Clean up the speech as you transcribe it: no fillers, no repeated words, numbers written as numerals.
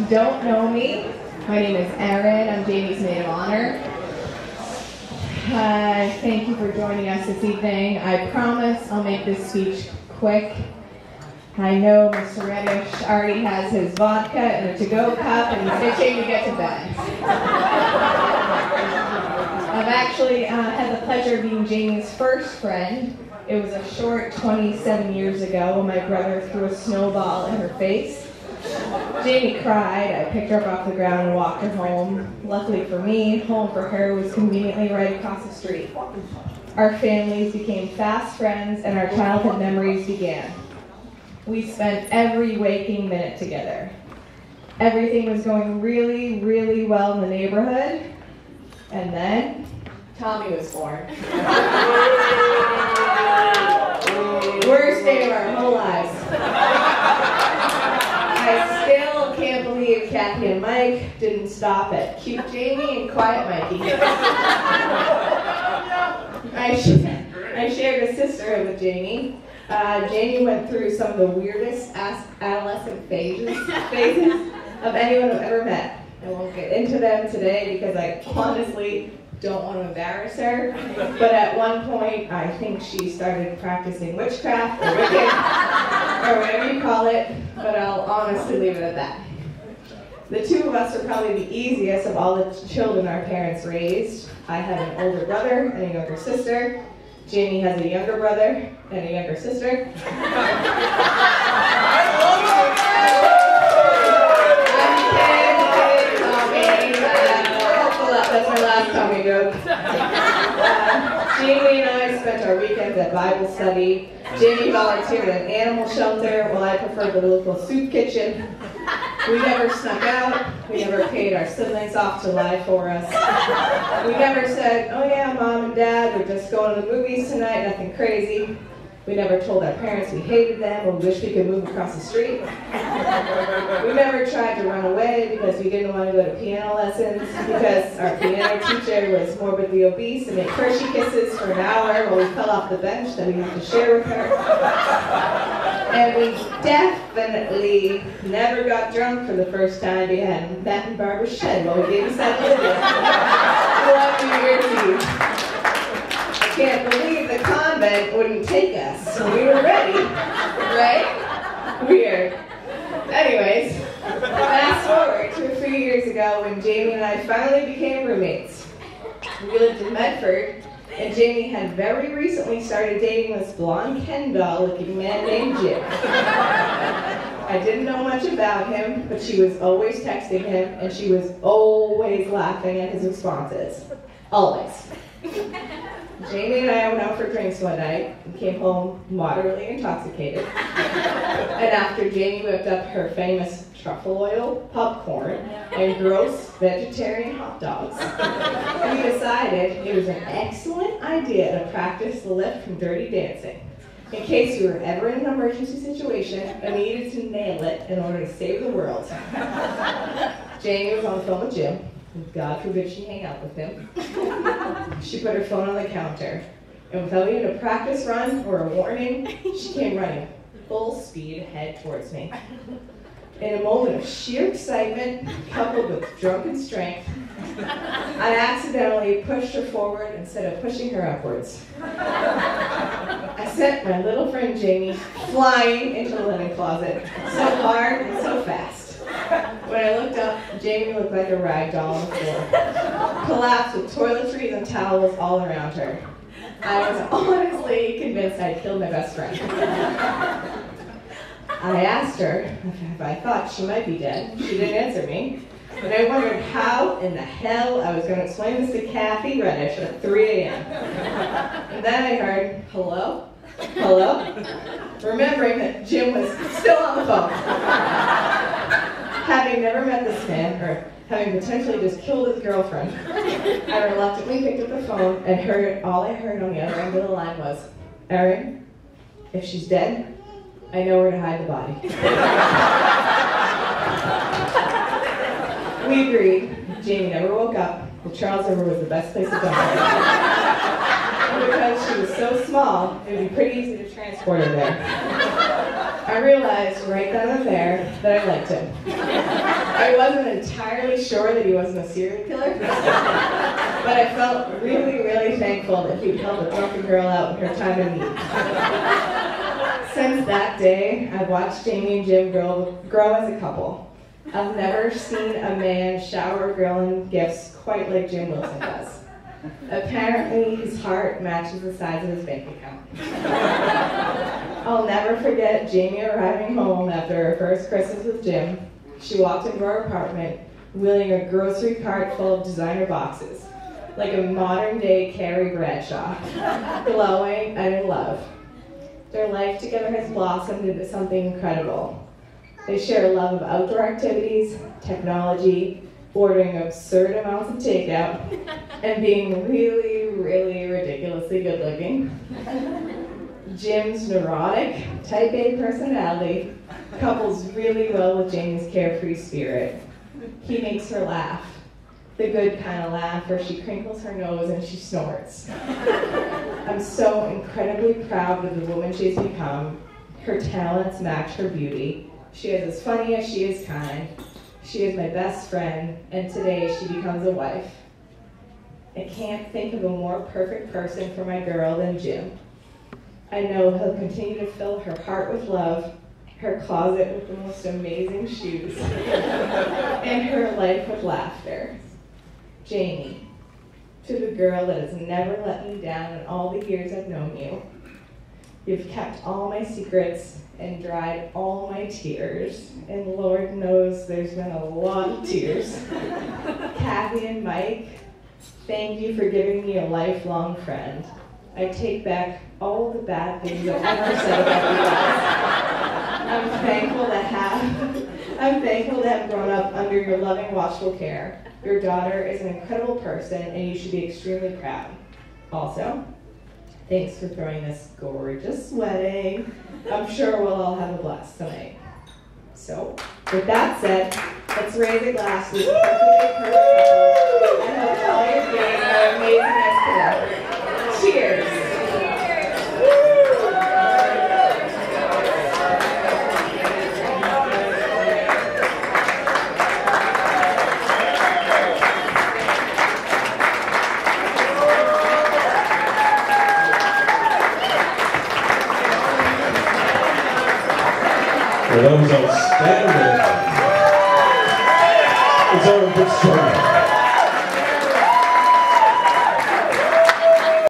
don't know me, my name is Erin. I'm Jamie's maid of honor. Thank you for joining us this evening. I promise I'll make this speech quick. I know Mr. Reddish already has his vodka and a to-go cup and he's itching to get to bed. I've actually had the pleasure of being Jamie's first friend. It was a short 27 years ago when my brother threw a snowball in her face. Jamie cried. I picked her up off the ground and walked her home. Luckily for me, home for her was conveniently right across the street. Our families became fast friends and our childhood memories began. We spent every waking minute together. Everything was going really, really well in the neighborhood. And then, Tommy was born. Worst day of our whole lives. I still can't believe Kathy and Mike didn't stop at cute Jamie and quiet Mikey. I shared a sisterhood with Jamie. Jamie went through some of the weirdest adolescent phases of anyone I've ever met. I won't get into them today because I honestly don't want to embarrass her. But at one point, I think she started practicing witchcraft or Wiccan, or whatever you call it, but I'll honestly leave it at that. The two of us are probably the easiest of all the children our parents raised. I have an older brother and a younger sister. Jamie has a younger brother and a younger sister. That's my last Tommy joke. Jamie and I spent our weekends at Bible study. Jamie volunteered at an animal shelter while I preferred the local soup kitchen. We never snuck out. We never paid our siblings off to lie for us. We never said, oh yeah, Mom and Dad, we're just going to the movies tonight, nothing crazy. We never told our parents we hated them or wished we could move across the street. We never tried to run away because we didn't want to go to piano lessons, because our piano teacher was morbidly obese and made Hershey kisses for an hour while we fell off the bench that we had to share with her. And we definitely never got drunk for the first time behind Matt and Barbara's shed while we babysat Olivia. One New Year's Eve. I can't believe the convent wouldn't take us, so we were ready, right? Weird. Anyways, fast forward to a few years ago when Jamie and I finally became roommates. We lived in Medford, and Jamie had very recently started dating this blonde Ken doll-looking man named Jim. I didn't know much about him, but she was always texting him, and she was always laughing at his responses. Always. Jamie and I went out for drinks one night and came home moderately intoxicated. And after Jamie whipped up her famous truffle oil popcorn and gross vegetarian hot dogs, we decided it was an excellent idea to practice the lift from Dirty Dancing. In case we were ever in an emergency situation and we needed to nail it in order to save the world. Jamie was on the phone with Jim. God forbid she hang out with him. She put her phone on the counter, and without even a practice run or a warning, she came running full speed ahead towards me. In a moment of sheer excitement, coupled with drunken strength, I accidentally pushed her forward instead of pushing her upwards. I sent my little friend Jamie flying into the linen closet, so hard and so fast. When I looked up, Jamie looked like a rag doll on the floor, collapsed with toiletries and towels all around her. I was honestly convinced I'd killed my best friend. I asked her if I thought she might be dead. She didn't answer me. And I wondered how in the hell I was going to explain this to Kathy Reddish at 3 a.m. And then I heard, hello? Hello? Remembering that Jim was still on the phone. Having never met this man, or having potentially just killed his girlfriend, I reluctantly picked up the phone and all I heard on the other end of the line was, Erin, if she's dead, I know where to hide the body. We agreed. Jamie never woke up. The Charles River was the best place to dump her. And because she was so small, it would be pretty easy to transport her there. I realized right then and there that I liked him. I wasn't entirely sure that he wasn't a serial killer, but I felt really, really thankful that he'd helped a broken girl out in her time of need. Since that day, I've watched Jamie and Jim grow as a couple. I've never seen a man shower a girl in gifts quite like Jim Wilson does. Apparently, his heart matches the size of his bank account. I'll never forget Jamie arriving home after her first Christmas with Jim. She walked into our apartment, wheeling a grocery cart full of designer boxes, like a modern-day Carrie Bradshaw, glowing and in love. Their life together has blossomed into something incredible. They share a love of outdoor activities, technology, ordering absurd amounts of takeout, and being really, really ridiculously good looking. Jim's neurotic, type A personality couples really well with Jamie's carefree spirit. He makes her laugh, the good kind of laugh where she crinkles her nose and she snorts. I'm so incredibly proud of the woman she's become. Her talents match her beauty. She is as funny as she is kind. She is my best friend, and today she becomes a wife. I can't think of a more perfect person for my girl than Jim. I know he'll continue to fill her heart with love, her closet with the most amazing shoes, and her life with laughter. Jamie, to the girl that has never let me down in all the years I've known you. You've kept all my secrets and dried all my tears, and Lord knows there's been a lot of tears. Kathy and Mike, thank you for giving me a lifelong friend. I take back all the bad things I've ever said about you guys. I'm thankful to have grown up under your loving, watchful care. Your daughter is an incredible person, and you should be extremely proud. Also, thanks for throwing this gorgeous wedding. I'm sure we'll all have a blast tonight. So, with that said, let's raise a glass to the perfectly perfect couple, and hope all your days are amazing as today. Cheers! Well, that was outstanding. It's our big story.